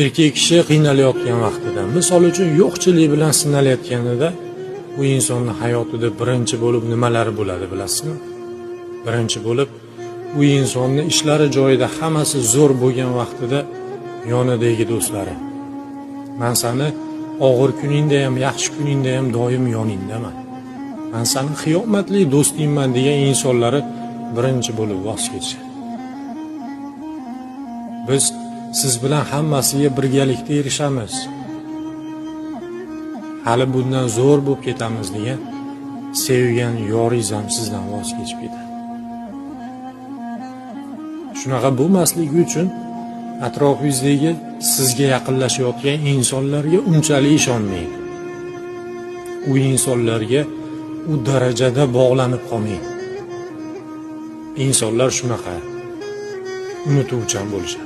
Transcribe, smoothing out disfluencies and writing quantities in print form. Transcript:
erkak kishi qiynalayotgan vaqtida, misol uchun yo'qchilik bilan sinalayotganida, bu insonni hayotida birinchi bo'lib nimalari bo'ladi bilasizmi? Birinchi bo'lib u insonni ishlari joyida hammasi zo'r bo'lgan vaqtida yonidagi do'stlari, "Men seni og'ir kuningda ham, yaxshi kuningda ham doim yoningdaman. Men seni qiyomatli do'stingman" degan insonlari birinchi bo'lib voz kechadi. Biz siz bilan hammasiga birgalikda erishamiz. Hali bundan zo'r bo'lib ketamiz degan sevgan yoringiz ham sizdan voz kechib ketadi. Shunaqa bo'lmasligi uchun atrofingizdagi sizga yaqinlashayotgan insonlarga unchalik ishonmang. U insonlarga u darajada bog'lanib qolmang. Insonlar shunaqa unutuvchan bo'lishadi.